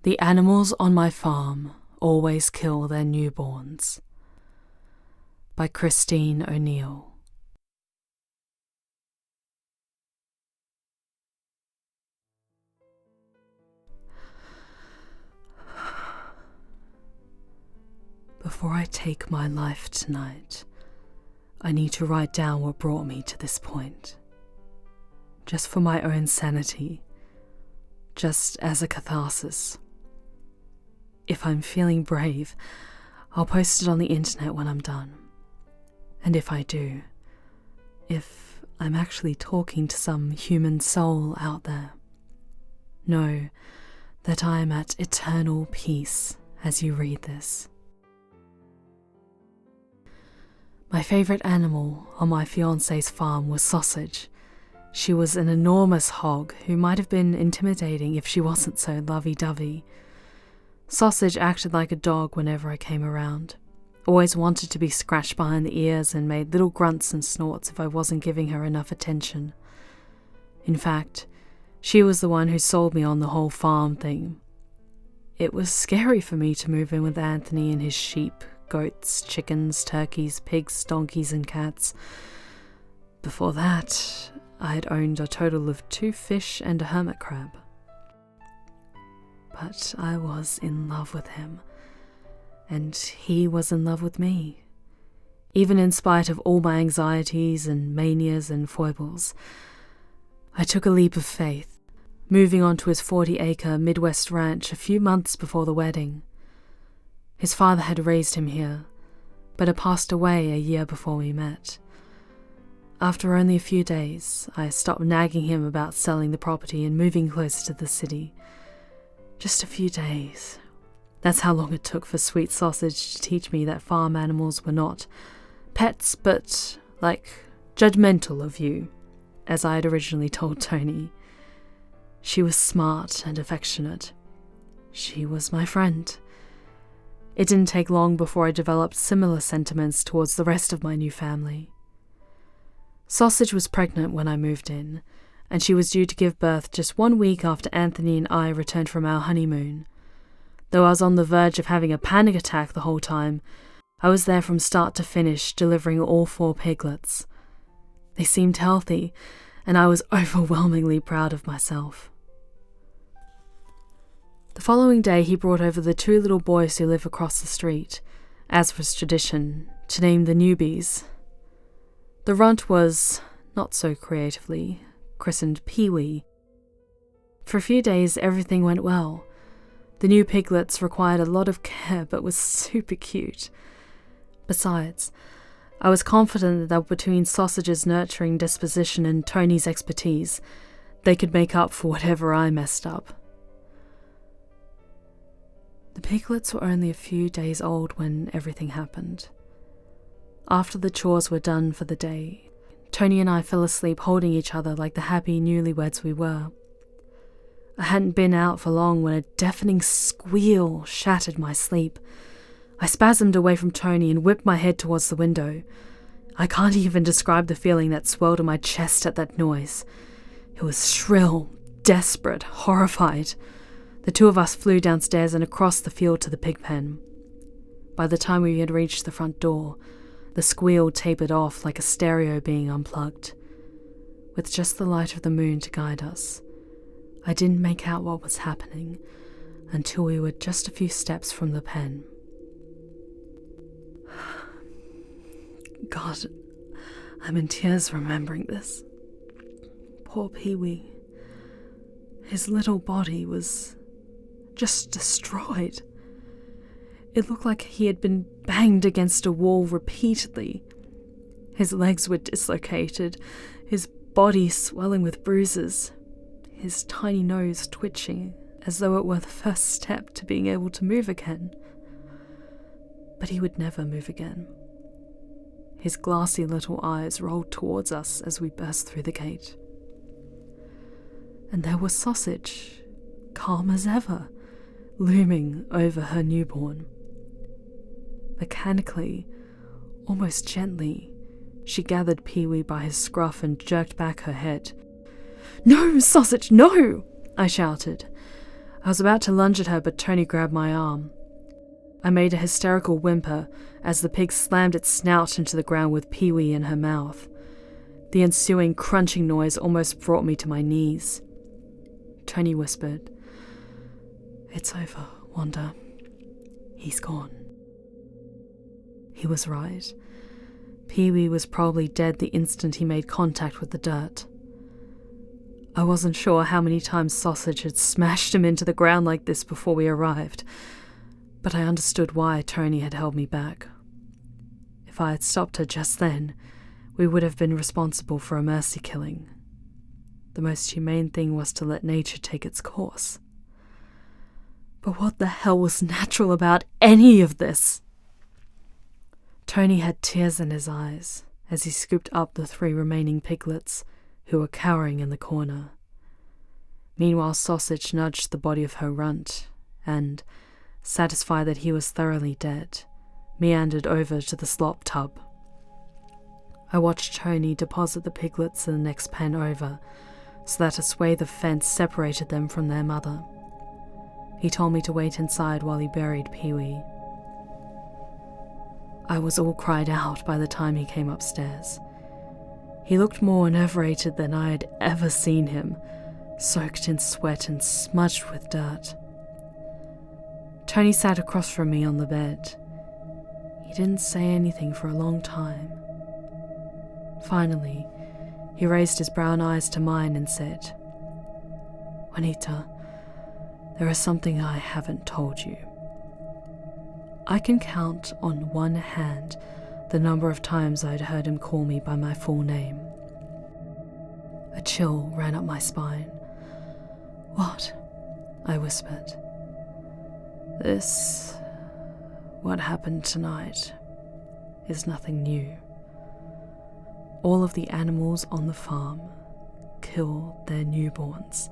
The animals on my farm always kill their newborns. By Christine O'Neill. Before I take my life tonight, I need to write down what brought me to this point. Just for my own sanity, just as a catharsis. If I'm feeling brave, I'll post it on the internet when I'm done. And if I do, if I'm actually talking to some human soul out there, know that I am at eternal peace as you read this. My favourite animal on my fiancé's farm was Sausage. She was an enormous hog who might have been intimidating if she wasn't so lovey-dovey. Sausage acted like a dog whenever I came around, always wanted to be scratched behind the ears and made little grunts and snorts if I wasn't giving her enough attention. In fact, she was the one who sold me on the whole farm thing. It was scary for me to move in with Anthony and his sheep, goats, chickens, turkeys, pigs, donkeys and cats. Before that, I had owned a total of 2 fish and a hermit crab. But I was in love with him, and he was in love with me. Even in spite of all my anxieties and manias and foibles, I took a leap of faith, moving onto his 40-acre Midwest ranch a few months before the wedding. His father had raised him here, but had passed away a year before we met. After only a few days, I stopped nagging him about selling the property and moving closer to the city. Just a few days. That's how long it took for Sweet Sausage to teach me that farm animals were not pets, but, judgmental of you, as I had originally told Tony. She was smart and affectionate. She was my friend. It didn't take long before I developed similar sentiments towards the rest of my new family. Sausage was pregnant when I moved in, and she was due to give birth just 1 week after Anthony and I returned from our honeymoon. Though I was on the verge of having a panic attack the whole time, I was there from start to finish, delivering all 4 piglets. They seemed healthy, and I was overwhelmingly proud of myself. The following day he brought over the 2 little boys who live across the street, as was tradition, to name the newbies. The runt was, not so creatively, christened Pee-wee. For a few days everything went well. The new piglets required a lot of care but was super cute. Besides, I was confident that between Sausage's nurturing disposition and Tony's expertise, they could make up for whatever I messed up. The piglets were only a few days old when everything happened. After the chores were done for the day, Tony and I fell asleep holding each other like the happy newlyweds we were. I hadn't been out for long when a deafening squeal shattered my sleep. I spasmed away from Tony and whipped my head towards the window. I can't even describe the feeling that swelled in my chest at that noise. It was shrill, desperate, horrified. The 2 of us flew downstairs and across the field to the pig pen. By the time we had reached the front door, the squeal tapered off like a stereo being unplugged. With just the light of the moon to guide us, I didn't make out what was happening until we were just a few steps from the pen. God, I'm in tears remembering this. Poor Pee-wee. His little body was just destroyed. It looked like he had been banged against a wall repeatedly. His legs were dislocated, his body swelling with bruises, his tiny nose twitching as though it were the first step to being able to move again. But he would never move again. His glassy little eyes rolled towards us as we burst through the gate. And there was Sausage, calm as ever, looming over her newborn. Mechanically, almost gently, she gathered Pee-wee by his scruff and jerked back her head. "No, Sausage, no!" I shouted. I was about to lunge at her, but Tony grabbed my arm. I made a hysterical whimper as the pig slammed its snout into the ground with Pee-wee in her mouth. The ensuing crunching noise almost brought me to my knees. Tony whispered, "It's over, Wanda. He's gone." He was right. Pee-wee was probably dead the instant he made contact with the dirt. I wasn't sure how many times Sausage had smashed him into the ground like this before we arrived, but I understood why Tony had held me back. If I had stopped her just then, we would have been responsible for a mercy killing. The most humane thing was to let nature take its course. But what the hell was natural about any of this? Tony had tears in his eyes as he scooped up the 3 remaining piglets who were cowering in the corner. Meanwhile, Sausage nudged the body of her runt and, satisfied that he was thoroughly dead, meandered over to the slop tub. I watched Tony deposit the piglets in the next pen over, so that a swathe of fence separated them from their mother. He told me to wait inside while he buried Pee-wee. I was all cried out by the time he came upstairs. He looked more enervated than I had ever seen him, soaked in sweat and smudged with dirt. Tony sat across from me on the bed. He didn't say anything for a long time. Finally, he raised his brown eyes to mine and said, "Juanita, there is something I haven't told you. I can count on one hand the number of times I'd heard him call me by my full name." A chill ran up my spine. "What?" I whispered. What happened tonight, is nothing new. All of the animals on the farm kill their newborns,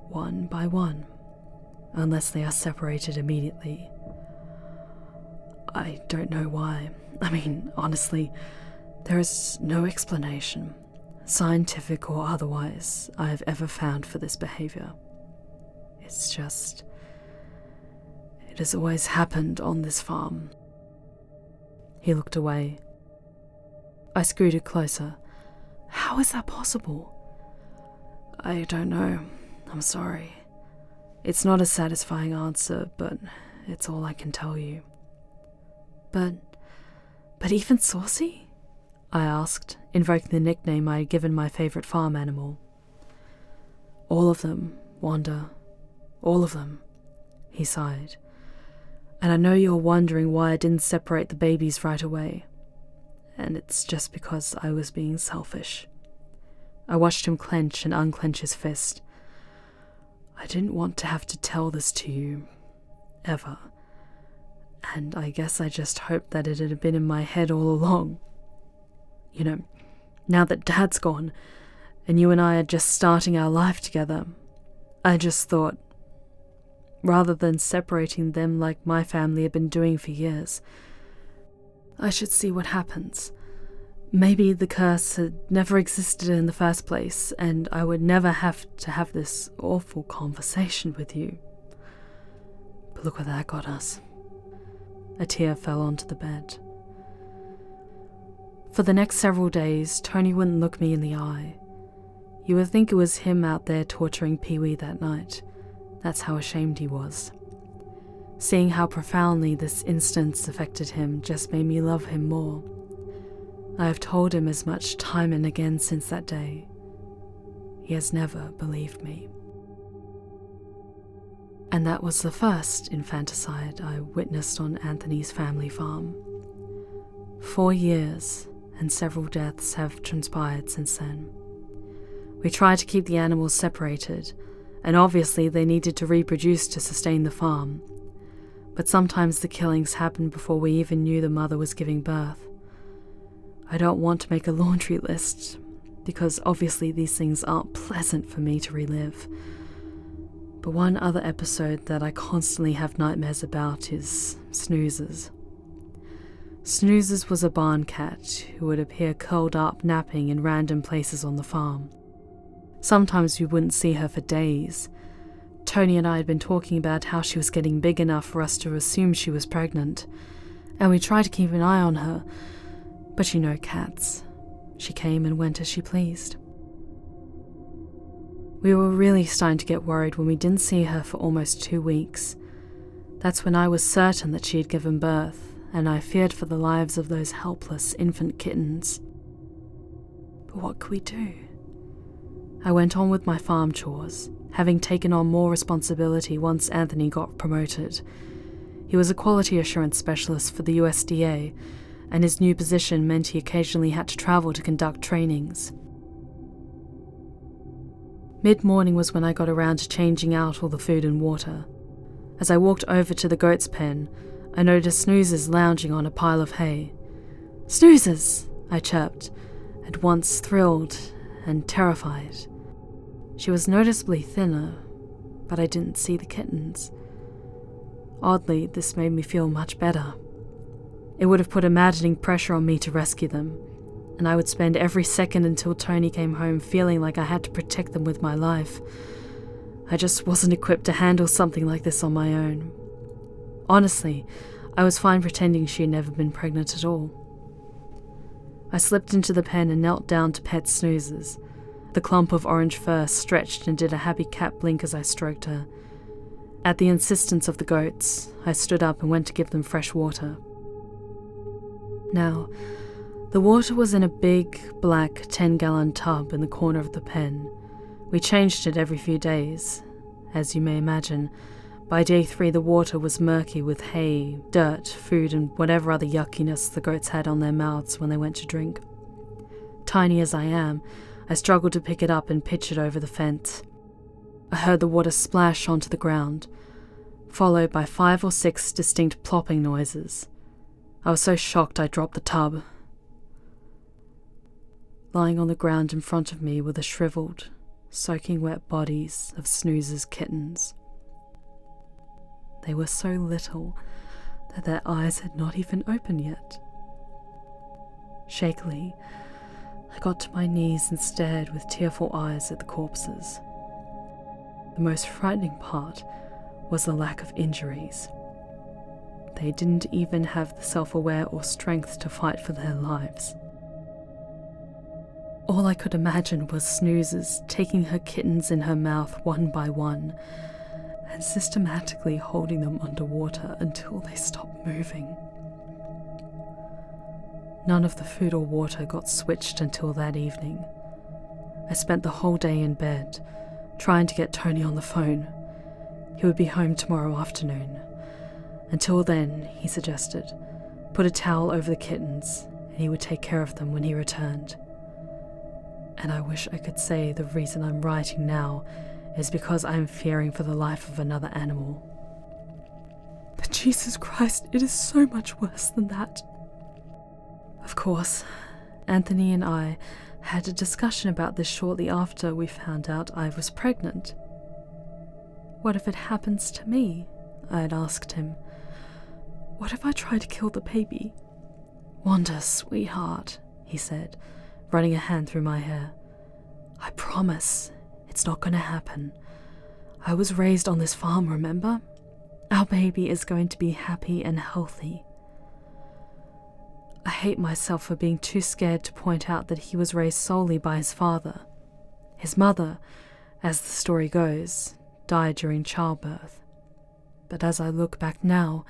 one by one, unless they are separated immediately. I don't know why. I mean, honestly, there is no explanation, scientific or otherwise, I have ever found for this behavior. It's just, it has always happened on this farm." He looked away. I scooted closer. "How is that possible?" "I don't know. I'm sorry. It's not a satisfying answer, but it's all I can tell you." But even Saucy?" I asked, invoking the nickname I had given my favorite farm animal. "All of them, Wanda. All of them," he sighed. "And I know you're wondering why I didn't separate the babies right away. And it's just because I was being selfish." I watched him clench and unclench his fist. "I didn't want to have to tell this to you, ever. And I guess I just hoped that it had been in my head all along. You know, now that Dad's gone, and you and I are just starting our life together, I just thought, rather than separating them like my family had been doing for years, I should see what happens. Maybe the curse had never existed in the first place, and I would never have to have this awful conversation with you. But look where that got us." A tear fell onto the bed. For the next several days, Tony wouldn't look me in the eye. You would think it was him out there torturing Pee-wee that night. That's how ashamed he was. Seeing how profoundly this instance affected him just made me love him more. I have told him as much time and again since that day. He has never believed me. And that was the first infanticide I witnessed on Anthony's family farm. 4 years and several deaths have transpired since then. We tried to keep the animals separated, and obviously they needed to reproduce to sustain the farm. But sometimes the killings happened before we even knew the mother was giving birth. I don't want to make a laundry list, because obviously these things aren't pleasant for me to relive. But one other episode that I constantly have nightmares about is Snoozes. Snoozes was a barn cat who would appear curled up napping in random places on the farm. Sometimes we wouldn't see her for days. Tony and I had been talking about how she was getting big enough for us to assume she was pregnant, and we tried to keep an eye on her, but you know cats. She came and went as she pleased. We were really starting to get worried when we didn't see her for almost 2 weeks. That's when I was certain that she had given birth, and I feared for the lives of those helpless infant kittens. But what could we do? I went on with my farm chores, having taken on more responsibility once Anthony got promoted. He was a quality assurance specialist for the USDA, and his new position meant he occasionally had to travel to conduct trainings. Mid-morning was when I got around to changing out all the food and water. As I walked over to the goat's pen, I noticed Snoozes lounging on a pile of hay. "Snoozes!" I chirped, at once thrilled and terrified. She was noticeably thinner, but I didn't see the kittens. Oddly, this made me feel much better. It would have put a maddening pressure on me to rescue them, and I would spend every second until Tony came home feeling like I had to protect them with my life. I just wasn't equipped to handle something like this on my own. Honestly, I was fine pretending she had never been pregnant at all. I slipped into the pen and knelt down to pet Snoozes. The clump of orange fur stretched and did a happy cat blink as I stroked her. At the insistence of the goats, I stood up and went to give them fresh water. Now, the water was in a big, black 10-gallon tub in the corner of the pen. We changed it every few days. As you may imagine, by day 3 the water was murky with hay, dirt, food and whatever other yuckiness the goats had on their mouths when they went to drink. Tiny as I am, I struggled to pick it up and pitch it over the fence. I heard the water splash onto the ground, followed by 5 or 6 distinct plopping noises. I was so shocked I dropped the tub. Lying on the ground in front of me were the shriveled, soaking wet bodies of Snoozes kittens. They were so little that their eyes had not even opened yet. Shakily, I got to my knees and stared with tearful eyes at the corpses. The most frightening part was the lack of injuries. They didn't even have the self-aware or strength to fight for their lives. All I could imagine was Snoozes taking her kittens in her mouth one by one and systematically holding them underwater until they stopped moving. None of the food or water got switched until that evening. I spent the whole day in bed, trying to get Tony on the phone. He would be home tomorrow afternoon. Until then, he suggested, put a towel over the kittens and he would take care of them when he returned. And I wish I could say the reason I'm writing now is because I'm fearing for the life of another animal. But Jesus Christ, it is so much worse than that. Of course, Anthony and I had a discussion about this shortly after we found out I was pregnant. What if it happens to me? I had asked him. What if I try to kill the baby? Wanda, sweetheart, he said, running a hand through my hair. I promise, it's not going to happen. I was raised on this farm, remember? Our baby is going to be happy and healthy. I hate myself for being too scared to point out that he was raised solely by his father. His mother, as the story goes, died during childbirth. But as I look back now,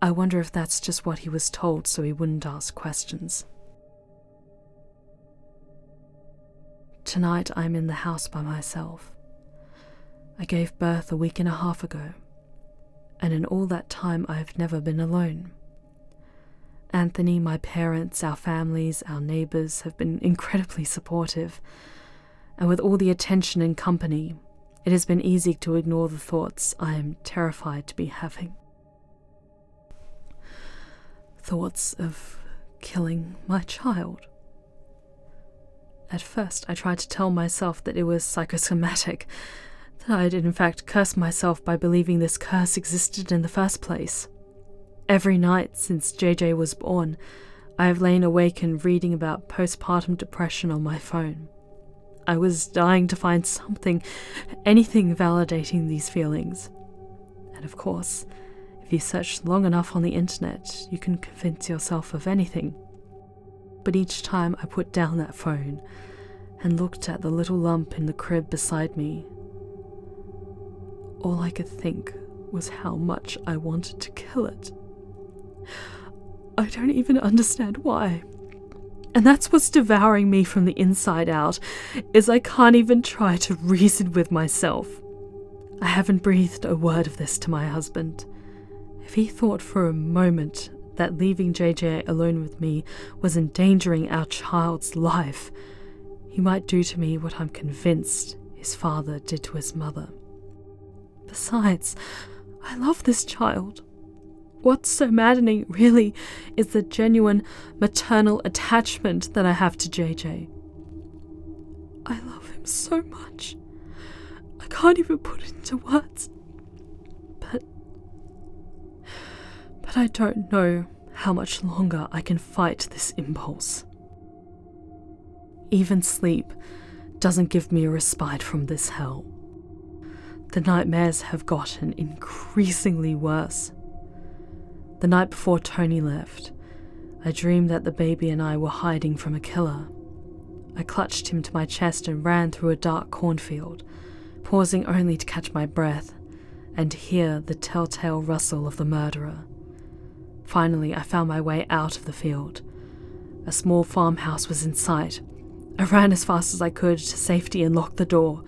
I wonder if that's just what he was told so he wouldn't ask questions. Tonight I'm in the house by myself. I gave birth a week and a half ago, and in all that time I've never been alone. Anthony, my parents, our families, our neighbours have been incredibly supportive, and with all the attention and company, it has been easy to ignore the thoughts I am terrified to be having. Thoughts of killing my child. At first, I tried to tell myself that it was psychosomatic, that I'd in fact cursed myself by believing this curse existed in the first place. Every night since JJ was born, I have lain awake and reading about postpartum depression on my phone. I was dying to find something, anything validating these feelings. And of course, if you search long enough on the internet, you can convince yourself of anything. But each time I put down that phone and looked at the little lump in the crib beside me, all I could think was how much I wanted to kill it. I don't even understand why. And that's what's devouring me from the inside out, is I can't even try to reason with myself. I haven't breathed a word of this to my husband. If he thought for a moment that leaving JJ alone with me was endangering our child's life, he might do to me what I'm convinced his father did to his mother. Besides, I love this child. What's so maddening, really, is the genuine maternal attachment that I have to JJ. I love him so much. I can't even put it into words. But I don't know how much longer I can fight this impulse. Even sleep doesn't give me a respite from this hell. The nightmares have gotten increasingly worse. The night before Tony left, I dreamed that the baby and I were hiding from a killer. I clutched him to my chest and ran through a dark cornfield, pausing only to catch my breath and hear the telltale rustle of the murderer. Finally, I found my way out of the field. A small farmhouse was in sight. I ran as fast as I could to safety and locked the door.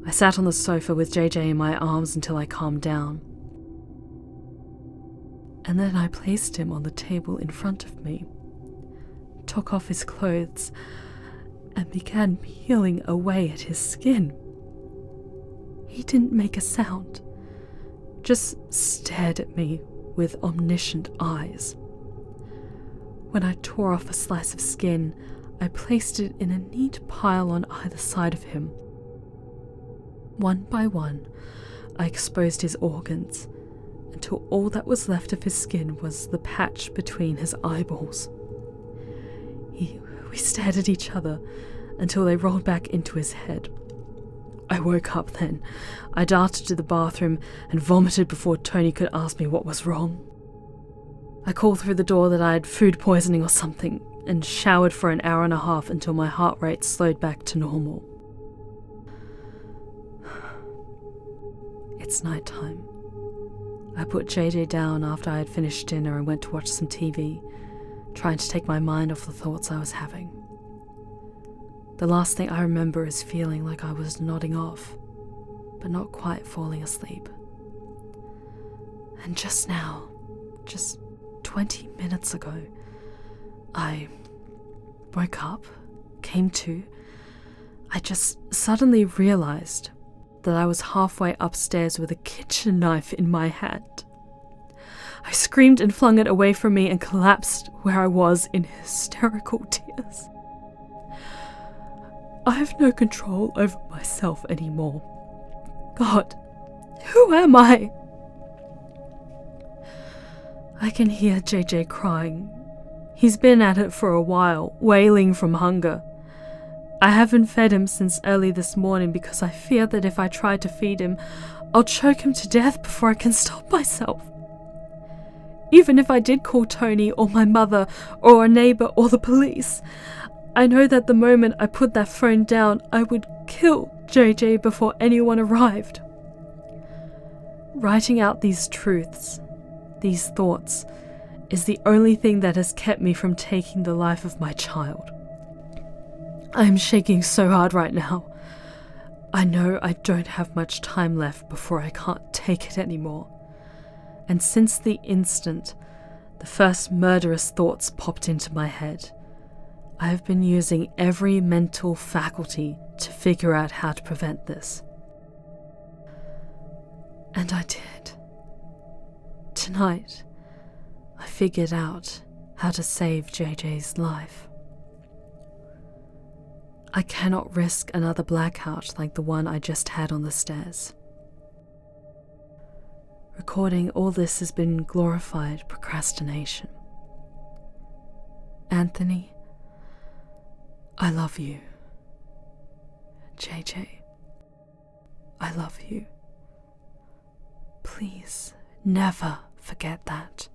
I sat on the sofa with JJ in my arms until I calmed down. And then I placed him on the table in front of me, took off his clothes, and began peeling away at his skin. He didn't make a sound, just stared at me with omniscient eyes. When I tore off a slice of skin, I placed it in a neat pile on either side of him. One by one, I exposed his organs, until all that was left of his skin was the patch between his eyeballs. We stared at each other until they rolled back into his head. I woke up then. I darted to the bathroom and vomited before Tony could ask me what was wrong. I called through the door that I had food poisoning or something, and showered for an hour and a half until my heart rate slowed back to normal. It's nighttime. I put JJ down after I had finished dinner and went to watch some TV, trying to take my mind off the thoughts I was having. The last thing I remember is feeling like I was nodding off, but not quite falling asleep. And just now, just 20 minutes ago, I woke up, came to. I just suddenly realized that I was halfway upstairs with a kitchen knife in my hand. I screamed and flung it away from me and collapsed where I was in hysterical tears. I have no control over myself anymore. God, who am I? I can hear JJ crying. He's been at it for a while, wailing from hunger. I haven't fed him since early this morning because I fear that if I try to feed him, I'll choke him to death before I can stop myself. Even if I did call Tony or my mother or a neighbour or the police, I know that the moment I put that phone down, I would kill JJ before anyone arrived. Writing out these truths, these thoughts, is the only thing that has kept me from taking the life of my child. I am shaking so hard right now. I know I don't have much time left before I can't take it anymore. And since the instant the first murderous thoughts popped into my head, I have been using every mental faculty to figure out how to prevent this. And I did. Tonight, I figured out how to save JJ's life. I cannot risk another blackout like the one I just had on the stairs. Recording all this has been glorified procrastination. Anthony, I love you. JJ, I love you. Please never forget that.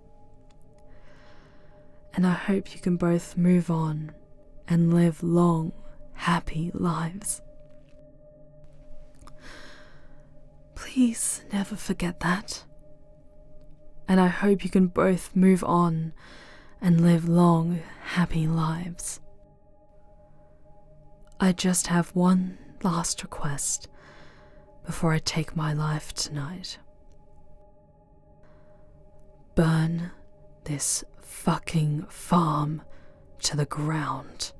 And I hope you can both move on and live long, happy lives. Please never forget that. And I hope you can both move on and live long, happy lives. I just have one last request before I take my life tonight. Burn this fucking farm to the ground.